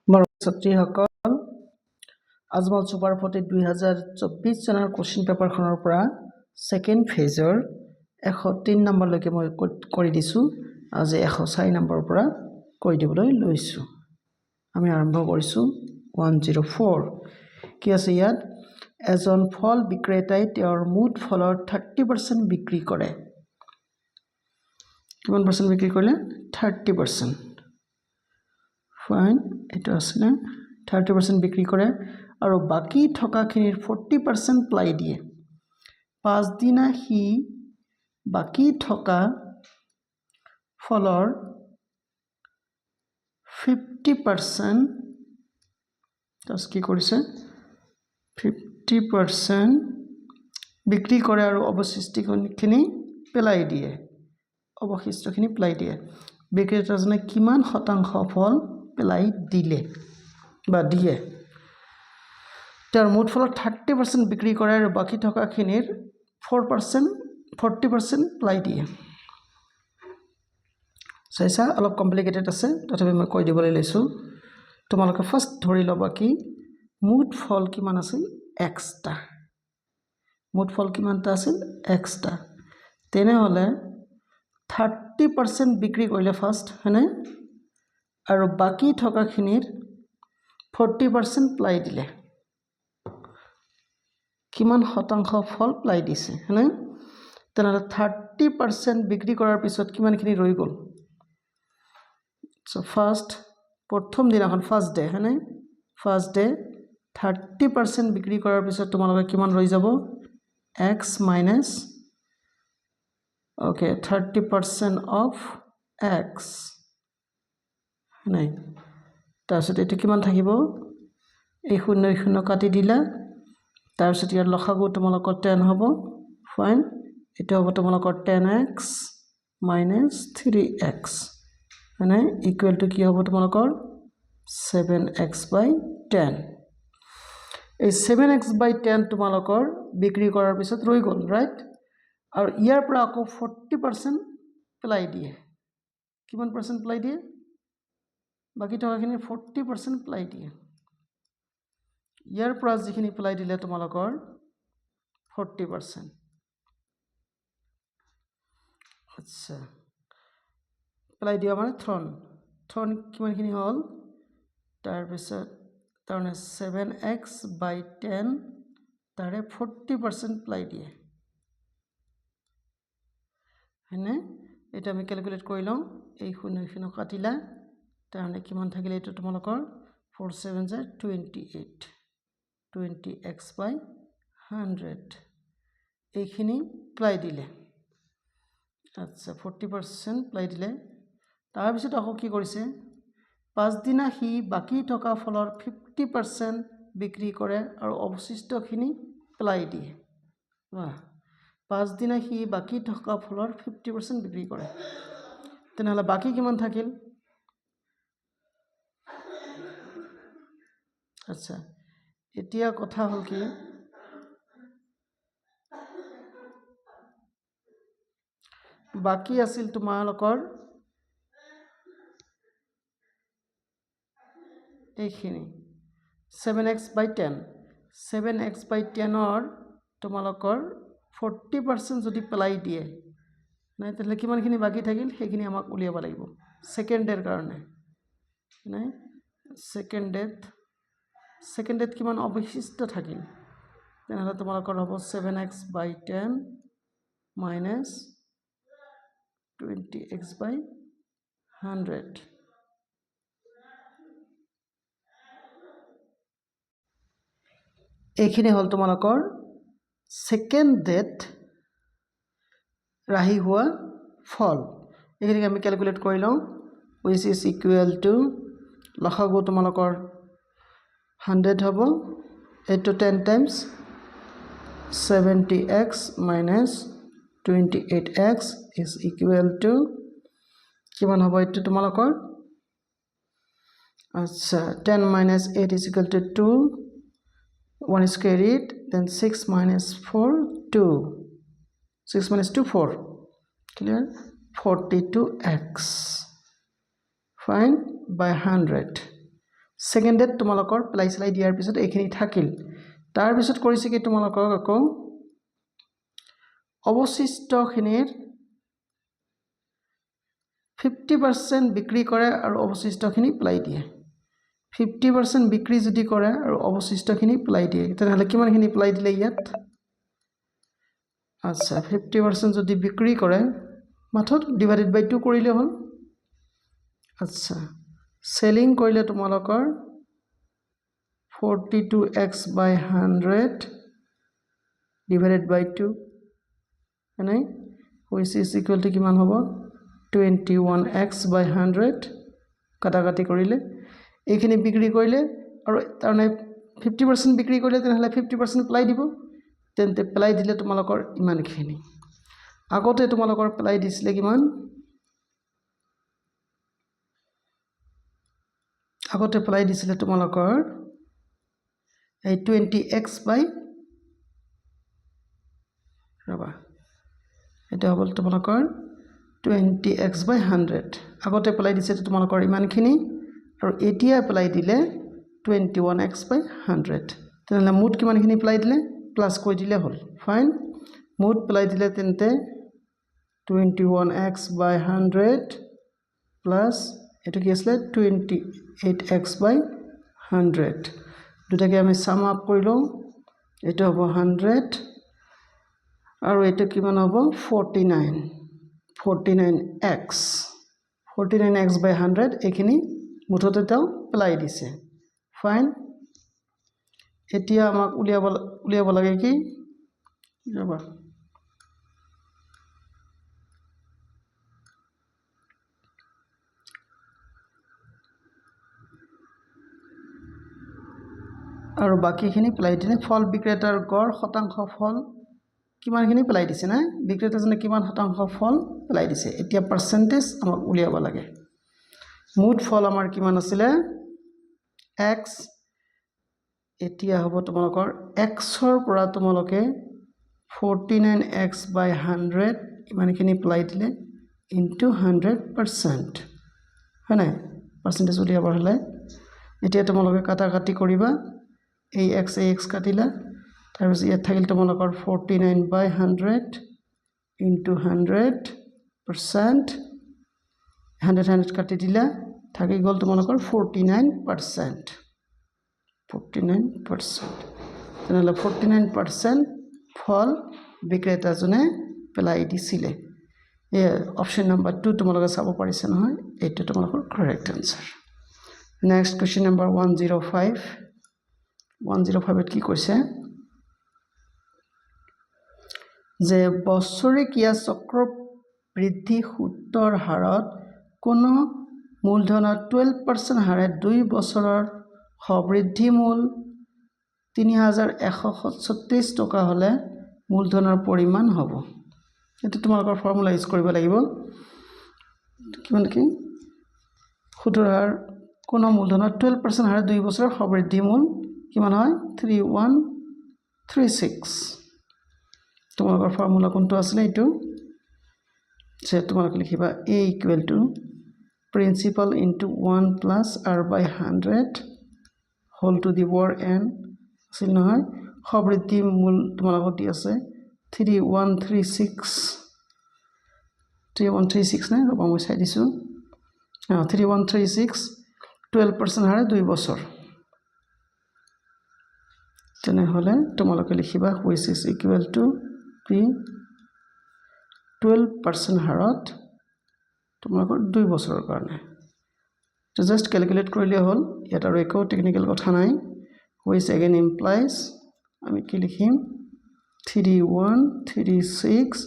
মোৰ ছাত্ৰীসকল আজমল সুপাৰ 40 2024 চনৰ কোশ্চিন পেপাৰখনৰ পৰা সেকেন্ড ফেজৰ 103 নম্বৰলৈকে মই কৰি দিছো আজি 104 নম্বৰৰ পৰা কৰি দিবলৈ লৈছো আমি আৰম্ভ কৰিছো 104 কি আছে ইয়াত এজন ফল বিক্ৰেতাই তেওঁৰ মুঠ ফলৰ 30% বিক্ৰী কৰে কিমান পাৰ্চেন্ট বিক্ৰী কৰিলে 30% ফাইন এটা আছে 30% বিক্ৰী কৰে আৰু বাকি থকাখিনিৰ 40% প্লাই দিয়ে পাঁচ দিনা হি বাকি থকা ফলৰ 50% তাস কি কৰিছে 50% বিক্ৰী কৰে আৰু অৱশিষ্টখিনি পেলাই দিয়ে অৱশিষ্টখিনি পেলাই দিয়ে বিক্ৰেতাজনে কিমান শতাংশ ফল পেলাই দিলে বা দিয়ে তাৰ মুঠ ফলৰ 30% বিক্ৰী কৰে আৰু বাকি থকাখিনিৰ 40% পেলাই দিয়ে চাইছা অলপ কমপ্লিকেটেড আছে তথাপি মই কৈ দিবলৈ লৈছো তোমালোকে ফাৰ্স্ট ধৰি লবা কি মুঠ ফল কিমান আছিল x টা মুঠ ফল কিমানটা আছিল x টা তেনে হলে 30% বিক্ৰী কৰিলে ফাৰ্স্ট হয়নে আৰু বাকি থকাখিনিৰ 40% প্লাই দিলে কিমান শতাংশ ফল প্লাই দিছে হয়নে তেনে 30% বিক্ৰী কৰাৰ পিছত কিমানখিনি ৰৈ গল সো ফাৰ্স্ট প্ৰথম দিনাখন ফাৰ্স্ট ডে হয়নে ফাৰ্স্ট ডে 30% বিক্ৰী কৰাৰ পিছত তোমালোকে কিমান ৰৈ যাব x minus okay 30% of x নাই তাৰপিছত এটো কিমান থাকিব এই শূন্য শূন্য কাটি দিলা তাৰপিছত ইয়াৰ লসাগু তোমালোকৰ 10 হ'ব ফাইন এটা হ'ব তোমালোকৰ 10x minus 3x মানে ইকুৱেল টু কি হ'ব তোমালোকৰ 7x by 10 এই 7x by 10 তোমালোকৰ বিক্ৰী কৰাৰ পিছত ৰৈ গল ৰাইট আৰু ইয়াৰ পৰা আকৌ 40% পেলাই দিয়ে কিমান পাৰ্চেন্ট পেলাই দিয়ে বাকি টকাখিনি 40% পেলাই দিয়ে ইয়াৰ পৰা যিখিনি পেলাই দিলে তোমালোকৰ 40% আচ্ছা পেলাই দিয়া মানে থ্ৰন কিমানখিনি হল তাৰ পিছত তাৰনে 7x by 10 তাৰে 40% পেলাই দিয়ে হয়নে এটা আমি ক্যালকুলেট কৰি লওঁ এই শূন্য কাটিলা তাৰনে কিমান থাকিলে এটা তোমালোকৰ 4 7 জ 28 20x by 100 এইখিনি প্লাই দিলে আচ্ছা 40% প্লাই দিলে তাৰ পিছত আকৌ কি কৰিছে পাঁচ দিনা হি বাকি থকা ফলৰ 50% বিক্ৰী কৰে আৰু অৱশিষ্টখিনি প্লাই দিয়ে বাহ পাঁচ দিনা হি বাকি থকা ফলৰ 50% বিক্ৰী কৰে তেনেহলে বাকি কিমান থাকিল আচ্ছা এতিয়া কথা হল কি বাকি আছিল তোমালোকৰ এইখিনি 7x by 10 7x by 10 or তোমালোকৰ 40% যদি পেলাই দিয়ে নাই তেলে কিমানখিনি বাকি থাকিল সেইখিনি আমাক উলিয়াব লাগিব সেকেন্ডৰ কাৰণে নাই সেকেন্ডত কিমান অৱশিষ্ট থাকিল তেনেহলে তোমালোকৰ হ'ব 7x by 10 minus 20x by 100 এইখিনি হল তোমালোকৰ সেকেন্ড ডেট ৰাহি হোৱা ফল এইখিনি আমি ক্যালকুলেট কৰি লওঁ which is equal to লসাগু তোমালোকৰ 100 হ'ব এটো 10 times 70x minus 28x is equal to কিমান হ'ব এটো তোমালোকৰ আচ্ছা 10 minus 8 is equal to 2 1 is carried then 6 minus 4 2 6 minus 2 4 clear 42x fine by 100 সেকেন্ডত তোমালোকৰ পেলাই চলাই দিয়াৰ পিছত এইখিনি থাকিল তাৰ পিছত কৰিছে কি তোমালোকক আকৌ অৱশিষ্টখিনিৰ 50% বিক্ৰী কৰে আৰু অৱশিষ্টখিনি পেলাই দিয়ে 50% বিক্ৰী যদি কৰে আৰু অৱশিষ্টখিনি পেলাই দিয়ে তেনেহলে কিমানখিনি পেলাই দিলে ইয়াত আচ্ছা 50% যদি বিক্ৰী কৰে মাত্ৰ ডিভাইডেড বাই 2 কৰিলে হ'ল আচ্ছা সেলিং কৰিলে তোমালোকৰ 42x by 100 divided by 2 মানে which is equal to কিমান হ'ব 21x by 100 কাটাকাটি কৰিলে এইখিনি বিক্ৰী কৰিলে আৰু তাৰনে 50% বিক্ৰী কৰিলে তেনেহলে 50% পেলাই দিব তেন্তে পেলাই দিলে তোমালোকৰ ইমানখিনি আগতে তোমালোকৰ পেলাই দিছিলে কিমান আগতে পেলাই দিছিলে তোমালোকৰ এই 20x by ৰবা এটা হ'ল তোমালোকৰ 20x by 100 আগতে পেলাই দিছে তোমালোকৰ ইমানখিনি আৰু এতিয়া পেলাই দিলে 21x by 100 তেনেহলে মুঠ কিমানখিনি পেলাই দিলে প্লাস কৈ দিলে হ'ল ফাইন মুঠ পেলাই দিলে তেন্তে 21x by 100 প্লাস এটো কি আছে 28x by 100 দুটাকে আমি সাম আপ কৰিলো এটা হ'ব 100 আৰু এটা কিমান হ'ব 49x by 100 এখিনি মুঠতে তাও পেলাই দিছে ফাইন এতিয়া আমাক উলিয়াব লাগে কি ৰবা আৰু বাকিখিনি পেলাই দিলে ফল বিক্ৰেতাৰ গড় শতাংশ ফল কিমানখিনি পেলাই দিছে না বিক্ৰেতাজনে কিমান শতাংশ ফল পেলাই দিছে এতিয়া পাৰ্সেন্টেজ আমাক উলিয়াব লাগে মুঠ ফল আমাৰ কিমান আছিল x এতিয়া হ'ব তোমালোকৰ x ৰ পৰা তোমালোকে 49x by 100 ইমানখিনি পেলাই দিলে into 100% হয়নে পার্সেন্টেজ উলিয়াব হলে এতিয়া তোমালোকে কাটাকাটি কৰিবা এই x কাটিলা তাৰ পিছত ইয়াত থাকিল তোমালোকৰ 49 by 100 into 100% 100 কাটি দিলা থাকি গল তোমালোকৰ 49% তেনেহলে 49% ফল বিক্ৰেতাজনে পেলাই দিছিলে এই অপশন নাম্বাৰ 2 তোমালোকে চাব পাৰিছে নহয় এইটো তোমালোকৰ correct answer next question number 105 কি কৈছে যে বছৰিকীয়া চক্ৰ বৃদ্ধি সূত্ৰৰ হাৰত কোনো মূলধনৰ 12% হাৰে 2 বছৰৰ সবৃদ্ধি মূল 3137 টকা হলে মূলধনৰ পৰিমাণ হ'ব এটো তোমালোকৰ ফৰ্মুলা ইউজ কৰিব লাগিব কিমান কি সূত্ৰৰ হাৰ কোনো মূলধনৰ 12% হাৰে 2 বছৰৰ সবৃদ্ধি মূল কিমান হয় 3136 তোমালোকৰ ফৰ্মুলা কোনটো আছিল এটো যে তোমালোকে লিখিবা a equal to principal into 1 plus r by 100 whole to the power n আছিল নহয় সবৃদ্ধি মূল তোমালোকৰ দি আছে 3136 না ৰবা মই চাই দিছো 3136 12% হাৰে 2 বছৰ তেনেহলে তোমালোকে লিখিবা which is equal to p 12% হাৰত তোমালোকৰ 2 বছৰৰ কাৰণে তো জাস্ট ক্যালকুলেট কৰিলে হ'ল ইয়াত আৰু একো টেকনিক্যাল কথা নাই which again implies আমি কি লিখিম 3136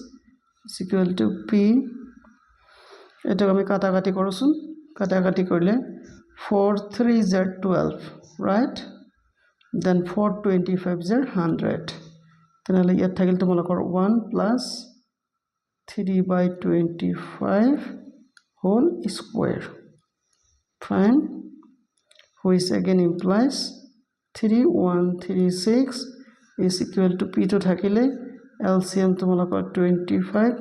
is equal to p এটা আমি কাটাকাটি কৰোছুন কাটাকাটি কৰিলে 4 3 are 12 right then 4 25 are 100 তেনেহলে ইয়াত থাকিল তোমালোকৰ 1 plus 3 by 25 whole square fine which again implies 3136 is equal to p to থাকিলে LCM তোমালোকৰ 25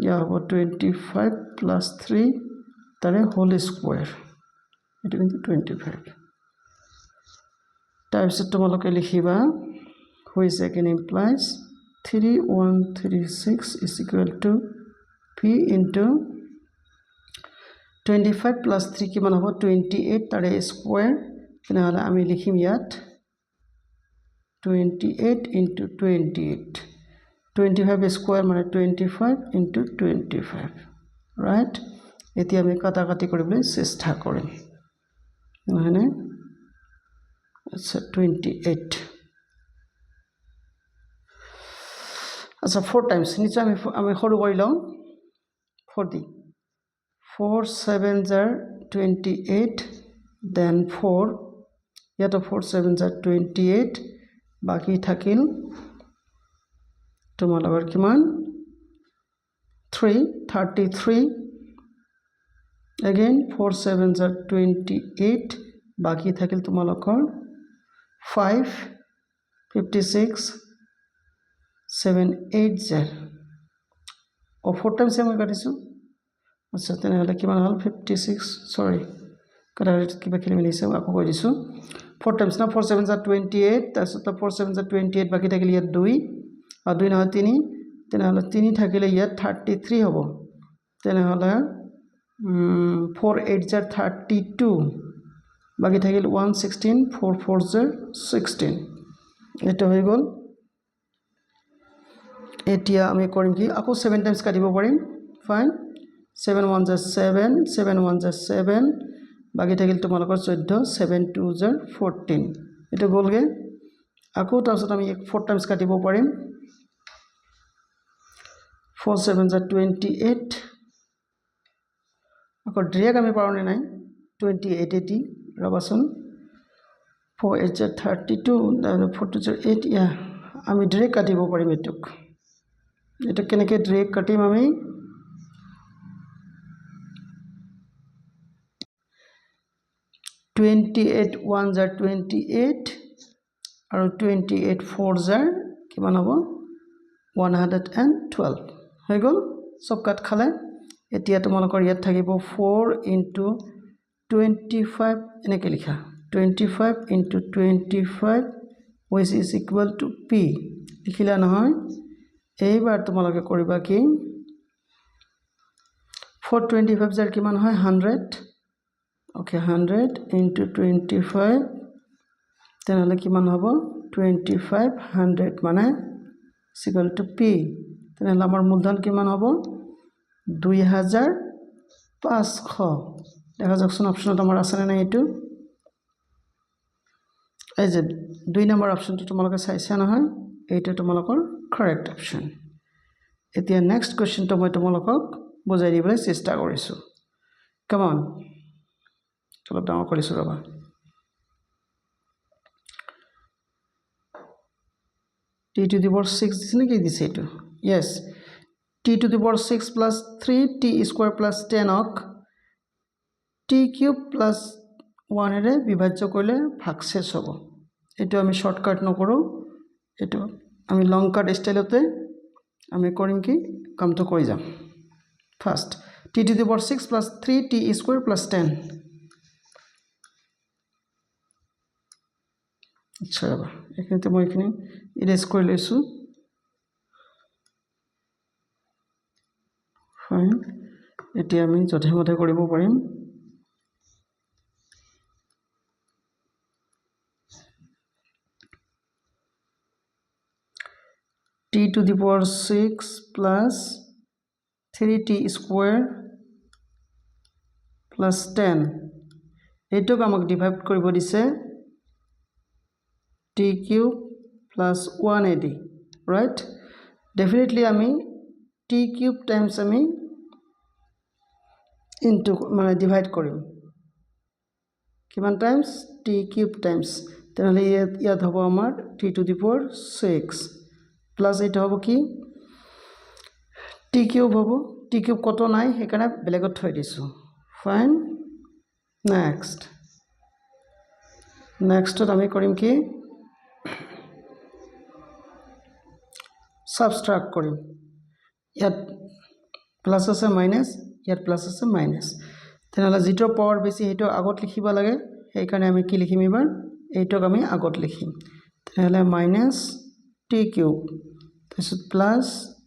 ইয়া হ'ব 25 plus 3 তাৰে whole square এটা কিন্তু 25 তাৰপিছত তোমালোকে লিখিবা which again implies 3136 is equal to p into 25 plus 3 কিমান হ'ব 28 তাৰে স্কয়াৰ তেনেহলে আমি লিখিম ইয়াত 28 into 28 25 স্কয়াৰ মানে 25 into 25 right এতিয়া আমি কাটাকাটি কৰিবলৈ চেষ্টা কৰিম নহয়নে আচ্ছা 28 আচ্ছা 4 টাইমস নিচে আমি সৰু কৰি লওঁ 40 4 7s are 28 then 4 ইয়াতো 4 7s are 28 বাকি থাকিল তোমালোকৰ কিমান 33 again 4 7s are 28 বাকি থাকিল তোমালোকৰ 5 56 7 8 0 or 4 times আমি কাটিছো আচ্ছা তেনেহলে কিমান হল 56 সৰি কাটাকাটি কিবা খেলি মিলিছে আকৌ কৈ দিছো 4 times না 4 7s are 28 তাৰপিছত 4 7s are 28 বাকি থাকিল ইয়াত 2 আৰু 2 নহয় 3 তেনেহলে 3 থাকিলে ইয়াত 33 হ'ব তেনেহলে 4 8s are 32 বাকি থাকিল 116 4 4s are 16 এটা হৈ গল এতিয়া আমি কৰিম কি আকৌ 7 টাইমস কাটিব পাৰিম fine 7 1s are 7 7 1s are 7 বাকি থাকিল তোমালোকৰ 14 7 2s are 14 এটা গলগে আকৌ তাৰছত আমি 4 টাইমস কাটিব পাৰিম 4 7s are 28 আকৌ ডিৰেক্ট আমি পাৰোনে নাই 28 80 ৰবাচোন 4 8s are 32 4 2s are 8 ইয়া আমি ডিৰেক্ট কাটিব পাৰিম এটুক এটা কেনেকৈ ডিৰেক্ট কাটিম আমি 28 1s are 28 আৰু 28 4s are কিমান হ'ব 112 হৈ গল সব কাট খালে এতিয়া তোমালোকৰ ইয়াত থাকিব 4 into 25 এনেকৈ লিখা 25 into 25 which is equal to p লিখিলা নহয় এইবাৰ তোমালোকে কৰিবা কি 425 জাৰ কিমান হয় 100 okay 100 into 25 তেনেহলে কিমান হ'ব 25 100 মানে equal to p তেনেহলে আমাৰ মূলধন কিমান হ'ব 2500 দেখা যাকচোন অপচনত আমাৰ আছে না এইটো এই যে 2 নম্বৰ অপচনটো তোমালোকে চাইছা নহয় এইটো তোমালোকৰ কাৰেক্ট অপচন এতিয়া নেক্সট কোৱেশ্চনটো মই তোমালোকক বুজাই দিবলৈ চেষ্টা কৰিছো কাম অন অলপ ডাঙৰ কৰিছো ৰবা t to the power 6 দিছে নেকি দিছে এইটো yes t to the power 6 plus 3t square plus 10 ক t cube plus 1 এৰে বিভাজ্য কৰিলে ভাগশেষ হ'ব এটো আমি শৰ্টকাট নকৰো এটো আমি লং কাট স্টাইলতে আমি কৰিম কি কামটো কৰি যাম first t to the power 6 plus 3t square plus 10 আচ্ছা এখানে মই এখানে ইরেজ কৰি লৈছো ফাইন এতিয়া আমি যথেমতে কৰিব পাৰিম t to the power 6 plus 3t square plus 10 এইটোক আমাক ডিভাইড কৰিব দিছে t cube plus 1ad right definitely আমি t cube times আমি into মানে ডিভাইড কৰিম কিমান টাইমস t cube times তাহলে ইয়াত হ'ব আমাৰ t to the power 6 plus এটা হ'ব কি t cube হ'ব t cube কত নাই হেকাৰণে বেলেগত থৈ দিছো ফাইন নেক্সট আমি কৰিম কি সাবট্ৰাক্ট কৰিম ইয়াত প্লাস আছে মাইনাস ইয়াত প্লাস আছে মাইনাস তেনেহলে যেটো পাৱাৰ বেছি হেটো আগত লিখিব লাগে হেকাৰণে আমি কি লিখিম এবাৰ এইটোক আমি আগত লিখিম তেনেহ'লে মাইনাছ টি কিউব তাৰপিছত plus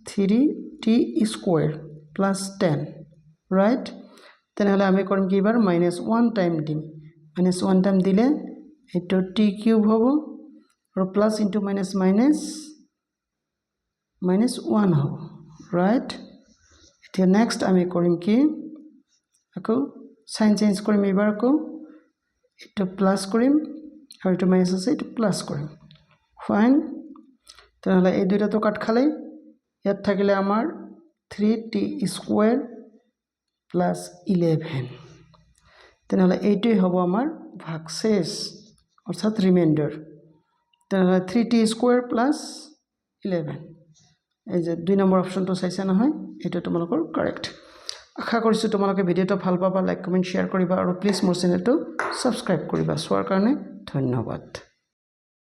3t square plus 10 right তেনেহ'লে আমি কৰিম কি এবাৰ -1 টাইম দিম -1 টাইম দিলে এইটো টি কিউব হ'ব আৰু প্লাছ ইনটু মাইনাছ মাইনাছ -1 হ'ব ৰাইট এতিয়া নেক্সট আমি কৰিম কি আকৌ সাইন চেঞ্জ কৰিম এবাৰ আকৌ এইটো প্লাছ কৰিম আৰু এইটো মাইনাছ আছে এইটো প্লাছ কৰিম ফাইন তেনেহ'লে এই দুইটাটো কাট খালে ইয়াত থাকিলে আমাৰ 3t স্কুৱেৰ প্লাছ 11 তেনেহ'লে এইটোৱে হ'ব আমাৰ ভাগশেষ অৰ্থাৎ ৰিমাইণ্ডাৰ তেনেহ'লে 3t স্কুৱেৰ প্লাছ 11 এই যে 2 নম্বৰ অপশ্যনটো চাইছে নহয় এইটো তোমালোকৰ কাৰেক্ট আশা কৰিছোঁ তোমালোকে ভিডিঅ'টো ভাল পাবা লাইক কমেণ্ট শ্বেয়াৰ কৰিবা আৰু প্লিজ মোৰ চেনেলটো ছাবস্ক্ৰাইব কৰিবা চোৱাৰ কাৰণে ধন্যবাদ